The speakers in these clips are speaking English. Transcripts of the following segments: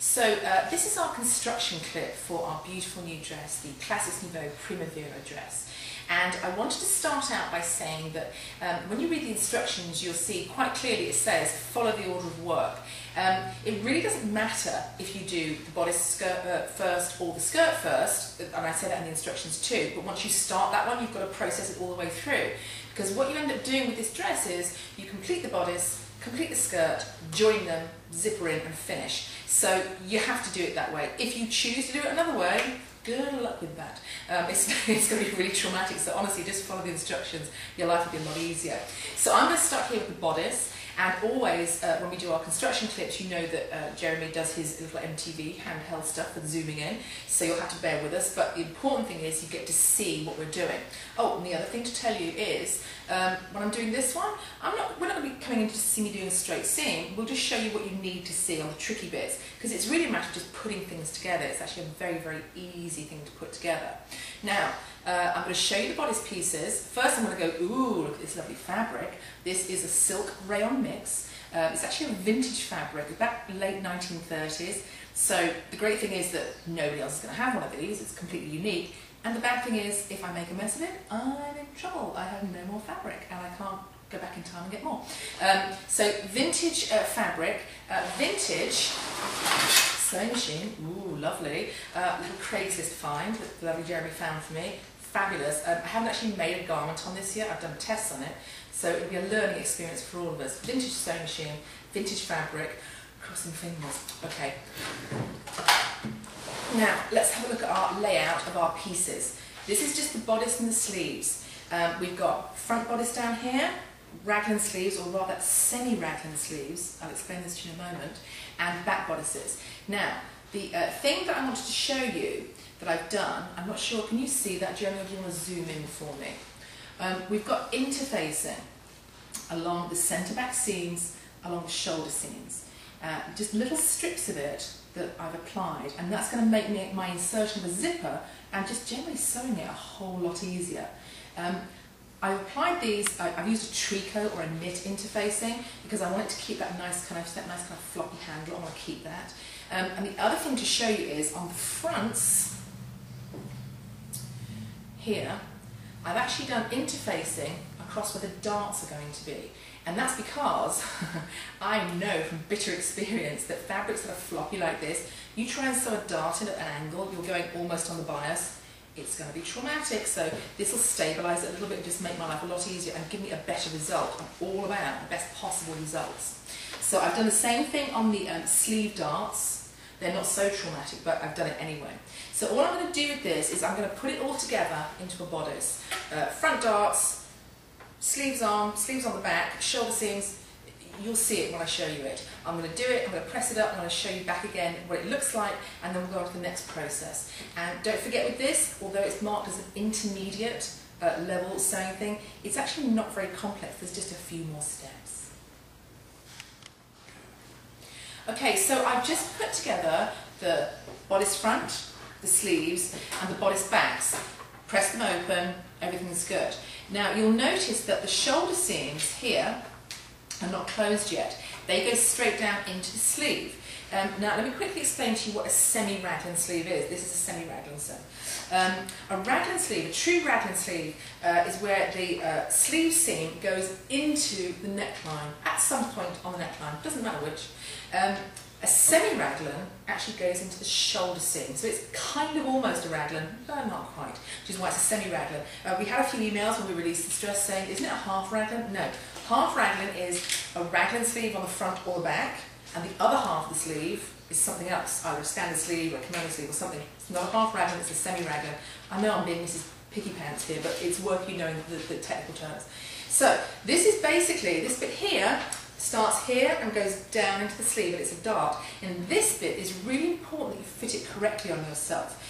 So this is our construction clip for our beautiful new dress, the Classix Nouveau Primavera Dress. And I wanted to start out by saying that when you read the instructions, you'll see quite clearly it says follow the order of work. It really doesn't matter if you do the bodice skirt first or the skirt first, and I say that in the instructions too, but once you start that one, you've got to process it all the way through. Because what you end up doing with this dress is you complete the bodice, complete the skirt, join them, zipper in and finish. So you have to do it that way. If you choose to do it another way, good luck with that. It's going to be really traumatic, so honestly just follow the instructions, your life will be a lot easier. So I'm going to start here with the bodice, and always when we do our construction clips, you know that Jeremy does his little MTV handheld stuff for zooming in, so you'll have to bear with us, but the important thing is you get to see what we're doing. Oh, and the other thing to tell you is, when I'm doing this one, we're not going to be coming in to see me doing a straight seam. We'll just show you what you need to see on the tricky bits, because it's really a matter of just putting things together. It's actually a very, very easy thing to put together. Now, I'm going to show you the bodice pieces. First I'm going to go, ooh, look at this lovely fabric. This is a silk rayon mix. It's actually a vintage fabric, it's back late 1930s. So the great thing is that nobody else is going to have one of these. It's completely unique. And the bad thing is, if I make a mess of it, I'm in trouble. I have no more fabric and I can't go back in time and get more. So vintage fabric, vintage sewing machine, ooh, lovely. Little Craigslist find that the lovely Jeremy found for me. Fabulous. I haven't actually made a garment on this yet. I've done tests on it. So it'll be a learning experience for all of us. Vintage sewing machine, vintage fabric, crossing fingers. Okay. Now, let's have a look at our layout of our pieces. This is just the bodice and the sleeves. We've got front bodice down here, raglan sleeves, or rather semi-raglan sleeves, I'll explain this to you in a moment, and back bodices. Now, the thing that I wanted to show you that I've done, I'm not sure, can you see that, Jeremy, or do you want to zoom in for me? We've got interfacing along the centre back seams, along the shoulder seams. Just little strips of it that I've applied, and that's going to make my insertion of a zipper and just generally sewing it a whole lot easier. I've applied these, I've used a tricot or a knit interfacing because I want it to keep that nice kind of floppy handle. I want to keep that. And the other thing to show you is on the fronts here, I've actually done interfacing across where the darts are going to be. And that's because I know from bitter experience that fabrics that are floppy like this, you try and sew a dart in at an angle, you're going almost on the bias, it's going to be traumatic. So this will stabilise it a little bit and just make my life a lot easier and give me a better result. I'm all about the best possible results. So I've done the same thing on the sleeve darts. They're not so traumatic, but I've done it anyway. So all I'm going to do with this is I'm going to put it all together into a bodice. Front darts, sleeves on the back, shoulder seams, you'll see it when I show you it. I'm going to do it, I'm going to press it up, I'm going to show you back again what it looks like, and then we'll go on to the next process. And don't forget with this, although it's marked as an intermediate level sewing thing, it's actually not very complex, there's just a few more steps. Okay, so I've just put together the bodice front, the sleeves, and the bodice backs. Press them open, everything's good. Now you'll notice that the shoulder seams here are not closed yet. They go straight down into the sleeve. Now let me quickly explain to you what a semi-raglan sleeve is. This is a semi-raglan seam. A raglan sleeve, a true raglan sleeve, is where the sleeve seam goes into the neckline at some point on the neckline, doesn't matter which. A semi-raglan actually goes into the shoulder seam, so it's kind of almost a raglan, but not quite, which is why it's a semi-raglan. We had a few emails when we released this dress saying, isn't it a half raglan? No. Half raglan is a raglan sleeve on the front or the back, and the other half of the sleeve is something else, either a standard sleeve or a kimono sleeve or something. It's not a half raglan, it's a semi-raglan. I know I'm being Mrs. Picky Pants here, but it's worth you knowing the technical terms. So this is basically, this bit here starts here and goes down into the sleeve, and it's a dart. And this bit is really important that you fit it correctly on yourself.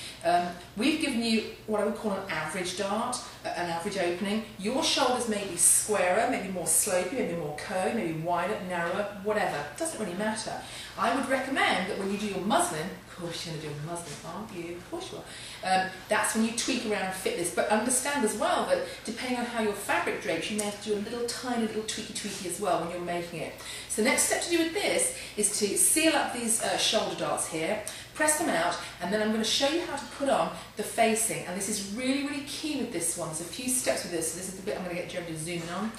We've given you what I would call an average dart, an average opening. Your shoulders may be squarer, maybe more slopey, maybe more curvy, maybe wider, narrower, whatever. It doesn't really matter. I would recommend that when you do your muslin, of course you're going to do a muslin, aren't you? Of course you are. That's when you tweak around and fit this, but understand as well that depending on how your fabric drapes, you may have to do a little tiny little tweaky as well when you're making it. So the next step to do with this is to seal up these shoulder darts here, press them out, and then I'm going to show you how to put on the facing. And this is really key with this one. There's a few steps with this, so this is the bit I'm going to get Jeremy to zoom in on.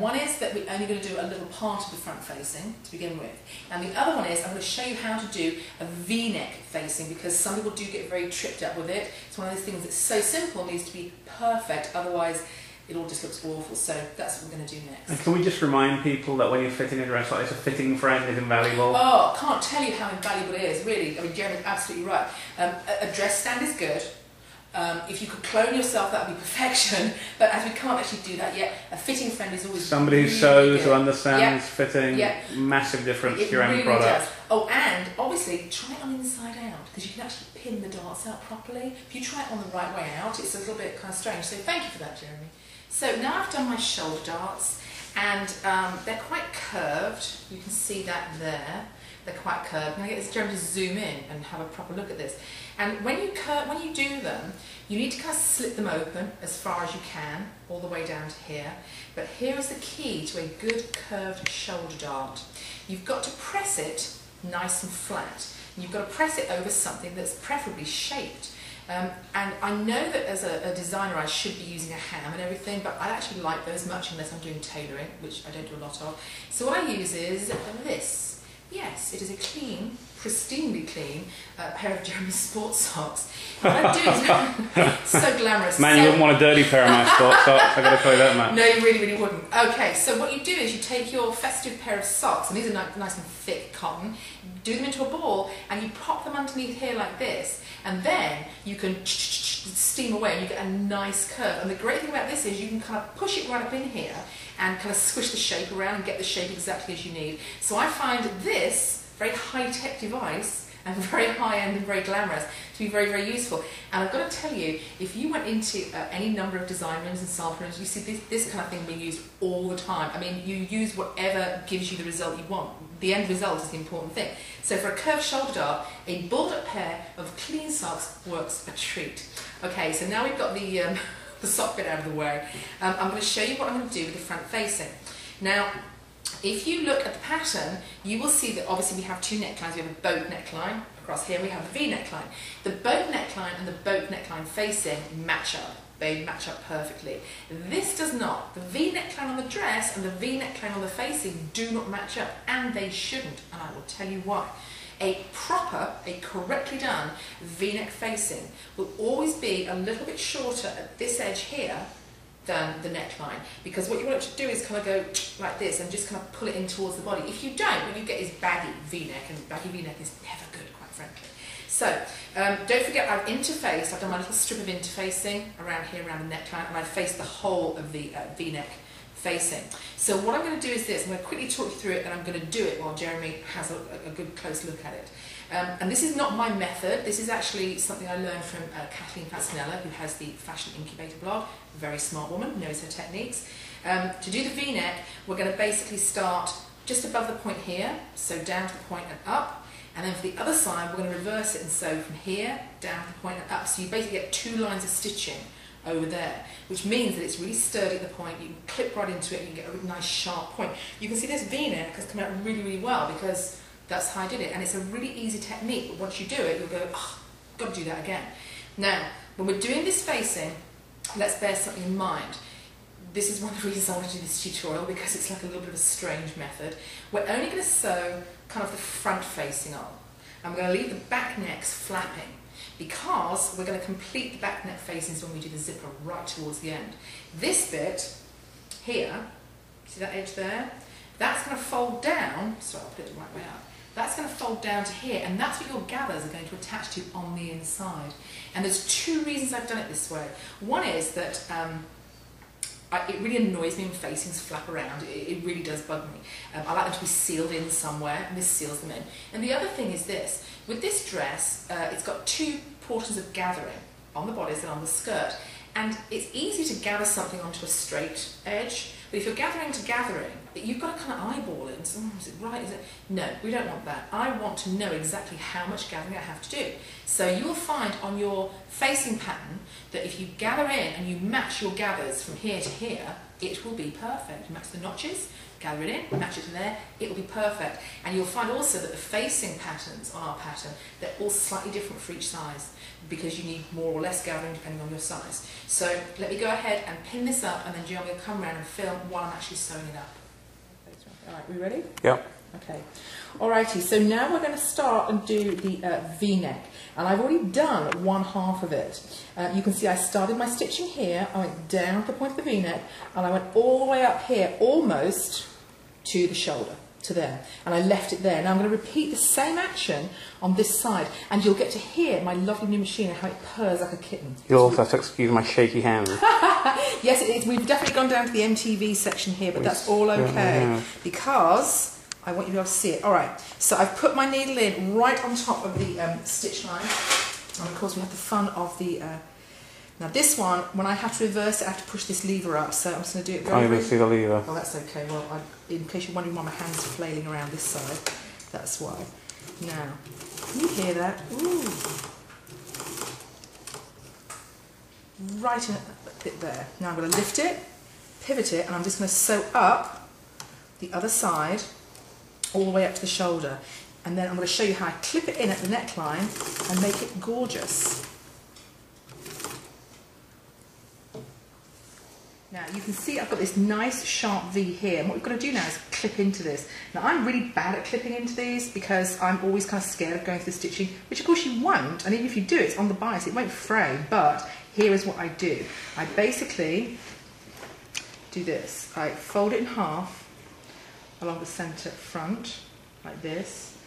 One is that we're only going to do a little part of the front facing to begin with, and the other one is I'm going to show you how to do a V-neck facing, because some people do get very tripped up with it. It's one of those things that's so simple, needs to be perfect, otherwise it all just looks awful. So that's what we're going to do next. And can we just remind people that when you're fitting a dress like this, a fitting friend is invaluable? Oh, I can't tell you how invaluable it is, really. I mean, Jeremy's absolutely right. A dress stand is good. If you could clone yourself, that would be perfection, but as we can't actually do that yet, a fitting friend is always somebody who sews or understands fitting, massive difference to your end product. Does. Oh, and obviously try it on inside out, because you can actually pin the darts out properly. If you try it on the right way out, it's a little bit kind of strange, so thank you for that, Jeremy. So now I've done my shoulder darts, and they're quite curved. You can see that there. They're quite curved. I'm going to get Jeremy to zoom in and have a proper look at this. And when you do them, you need to kind of slip them open as far as you can, all the way down to here. But here is the key to a good curved shoulder dart. You've got to press it nice and flat. And you've got to press it over something that's preferably shaped. And I know that as a designer I should be using a ham and everything, but I actually like those much unless I'm doing tailoring, which I don't do a lot of. So what I use is this. Yes, it is a clean, pristinely clean pair of Jeremy's sports socks. What I do is so glamorous. Man, you wouldn't want a dirty pair of my sports socks, I've got to tell you that much. No, you really wouldn't. Okay, so what you do is you take your festive pair of socks, and these are nice and thick cotton, do them into a ball, and you pop them underneath here like this, and then you can steam away and you get a nice curve. And the great thing about this is you can kind of push it right up in here and kind of squish the shape around and get the shape exactly as you need. So I find this very high-tech device and very high-end and very glamorous to be very useful. And I've got to tell you, if you went into any number of design rooms and sample rooms, you see this kind of thing being used all the time. I mean, you use whatever gives you the result you want. The end result is the important thing. So for a curved shoulder dart, a balled-up pair of clean socks works a treat. Okay, so now we've got the sock bit out of the way. I'm going to show you what I'm going to do with the front facing. Now, if you look at the pattern, you will see that obviously we have two necklines. We have a boat neckline. Across here we have a V neckline. The boat neckline and the boat neckline facing match up. They match up perfectly. This does not. The V neckline on the dress and the V neckline on the facing do not match up, and they shouldn't, and I will tell you why. A correctly done V-neck facing will always be a little bit shorter at this edge here than the neckline, because what you want it to do is kind of go like this and just kind of pull it in towards the body. If you don't, what you get is baggy V-neck, and baggy V-neck is never good, quite frankly. So don't forget, I've interfaced. I've done my little strip of interfacing around here, around the neckline, and I've faced the whole of the V-neck facing. So what I'm going to do is this. I'm going to quickly talk you through it, and I'm going to do it while Jeremy has a good close look at it. And this is not my method. This is actually something I learned from Kathleen Facinella, who has the Fashion Incubator blog. A very smart woman, knows her techniques. To do the V-neck, we're going to basically start just above the point here, so down to the point and up. And then for the other side, we're going to reverse it and sew from here down to the point and up. So you basically get two lines of stitching over there, which means that it's really sturdy at the point. You can clip right into it and you get a really nice sharp point. You can see this V-neck has come out really well, because that's how I did it, and it's a really easy technique, but once you do it, you'll go, oh, got to do that again. Now, when we're doing this facing, let's bear something in mind. This is one of the reasons I want to do this tutorial, because it's like a little bit of a strange method. We're only going to sew kind of the front facing on. I'm going to leave the back necks flapping, because we're going to complete the back neck facings when we do the zipper right towards the end. This bit here, see that edge there? That's going to fold down, sorry, I'll put it the right way up. That's going to fold down to here, and that's what your gathers are going to attach to on the inside. And there's two reasons I've done it this way. One is that it really annoys me when facings flap around. It really does bug me. I like them to be sealed in somewhere, and this seals them in. And the other thing is this. With this dress, it's got two portions of gathering on the bodice and on the skirt. And it's easy to gather something onto a straight edge, but if you're gathering to gathering, you've got to kind of eyeball it and say, is it right, is it? No, we don't want that. I want to know exactly how much gathering I have to do. So you will find on your facing pattern that if you gather in and you match your gathers from here to here, it will be perfect. You match the notches, gather it in, match it to there, it will be perfect. And you'll find also that the facing patterns on our pattern, they're all slightly different for each size, because you need more or less gathering depending on your size. So let me go ahead and pin this up, and then Jill will come around and film while I'm actually sewing it up. Alright, we ready? Yep. Okay. Alrighty, so now we're going to start and do the V-neck. And I've already done one half of it. You can see I started my stitching here, I went down to the point of the V-neck, and I went all the way up here, almost to the shoulder, to there. And I left it there. Now I'm going to repeat the same action on this side, and you'll get to hear my lovely new machine and how it purrs like a kitten. You'll also have to excuse my shaky hand. Yes, it is. We've definitely gone down to the MTV section here, but that's all okay, because I want you to be able to see it. Alright, so I've put my needle in right on top of the stitch line, and of course we have the fun of the... now this one, when I have to reverse it, I have to push this lever up, so I'm just going to do it very... I didn't see the lever. Oh, that's okay. Well, in case you're wondering why my hand's flailing around this side, that's why. Now, can you hear that? Ooh. Right in a bit there. Now I'm going to lift it, pivot it, and I'm just going to sew up the other side all the way up to the shoulder. And then I'm going to show you how I clip it in at the neckline and make it gorgeous. Now you can see I've got this nice sharp V here, and what we've got to do now is clip into this. Now I'm really bad at clipping into these because I'm always kind of scared of going through the stitching, which of course you won't, and even if you do, it's on the bias, it won't fray, but here is what I do. I basically do this. I fold it in half along the centre front, like this,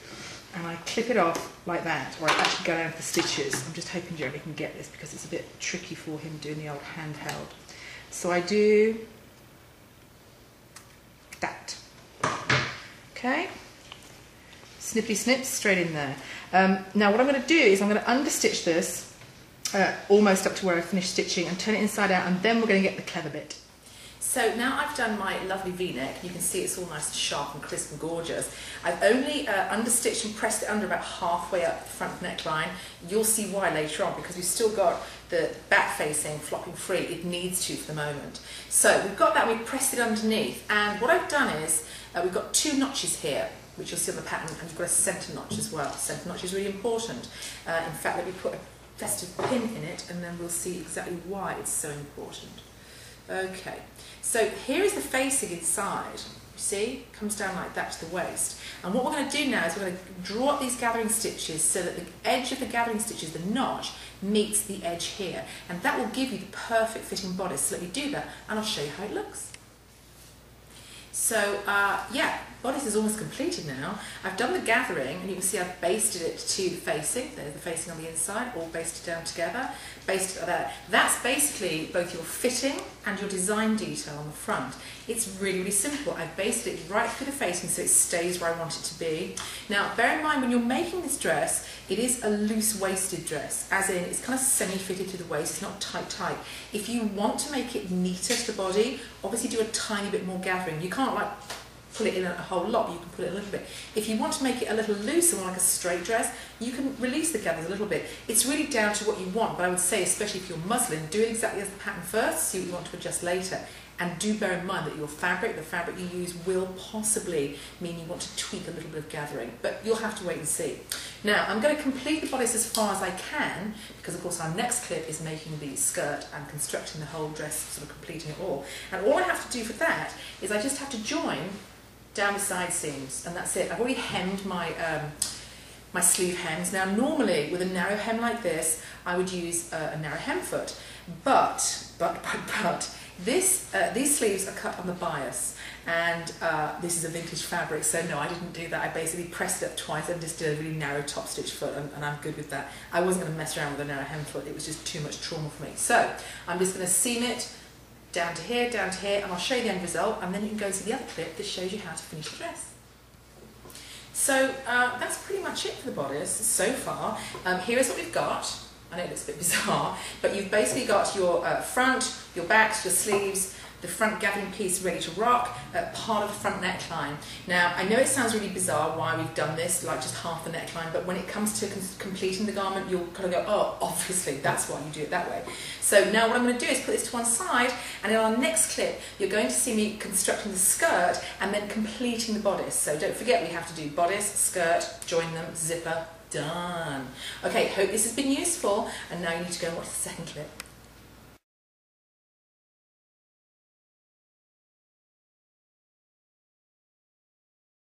and I clip it off like that, or I actually go down to the stitches. I'm just hoping Jeremy can get this because it's a bit tricky for him doing the old handheld. So I do that. Okay, snippy snips straight in there. Now what I'm going to do is I'm going to understitch this almost up to where I finished stitching and turn it inside out, and then we're going to get the clever bit. So now I've done my lovely V-neck. You can see it's all nice and sharp and crisp and gorgeous. I've only understitched and pressed it under about halfway up the front neckline. You'll see why later on, because we've still got the back facing flopping free. It needs to for the moment. So we've got that, we've pressed it underneath, and what I've done is we've got two notches here, which you'll see on the pattern, and you've got a centre notch as well. Centre notch is really important. In fact, let me put a festive pin in it, and then we'll see exactly why it's so important. Okay, so here is the facing inside. You see, comes down like that to the waist. And what we're going to do now is we're going to draw up these gathering stitches so that the edge of the gathering stitches, the notch, meets the edge here. And that will give you the perfect fitting bodice. So let me do that, and I'll show you how it looks. So, yeah, bodice is almost completed now. I've done the gathering, and you can see I've basted it to the facing. There's the facing on the inside, all basted down together. Basted like that. That's basically both your fitting and your design detail on the front. It's really, really simple. I've basted it right through the facing so it stays where I want it to be. Now, bear in mind, when you're making this dress, it is a loose-waisted dress, as in it's kind of semi-fitted to the waist, it's not tight. If you want to make it neater to the body, obviously do a tiny bit more gathering. You can't like pull it in a whole lot, you can pull it a little bit. If you want to make it a little looser, more like a straight dress, you can release the gathers a little bit. It's really down to what you want, but I would say, especially if you're muslin, do it exactly as the pattern first, see what you want to adjust later. And do bear in mind that your fabric, the fabric you use, will possibly mean you want to tweak a little bit of gathering, but you'll have to wait and see. Now, I'm going to complete the bodice as far as I can, because of course our next clip is making the skirt and constructing the whole dress, sort of completing it all. And all I have to do for that is I just have to join down the side seams, and that's it. I've already hemmed my my sleeve hems. Now, normally with a narrow hem like this, I would use a narrow hem foot, but these sleeves are cut on the bias, and this is a vintage fabric, so no, I didn't do that. I basically pressed it up twice and just did a really narrow top stitch foot, and I'm good with that. I wasn't going to mess around with a narrow hem foot, it was just too much trauma for me. So I'm just going to seam it down to here, and I'll show you the end result, and then you can go to the other clip that shows you how to finish the dress. So that's pretty much it for the bodice so far. Here is what we've got. I know it looks a bit bizarre, but you've basically got your front, your backs, your sleeves, the front gathering piece ready to rock, part of the front neckline. Now, I know it sounds really bizarre why we've done this, like just half the neckline, but when it comes to completing the garment, you'll kind of go, oh, obviously, that's why you do it that way. So now what I'm going to do is put this to one side, and in our next clip, you're going to see me constructing the skirt and then completing the bodice. So don't forget, we have to do bodice, skirt, join them, zipper, done. Okay, hope this has been useful, and now you need to go and watch the second clip.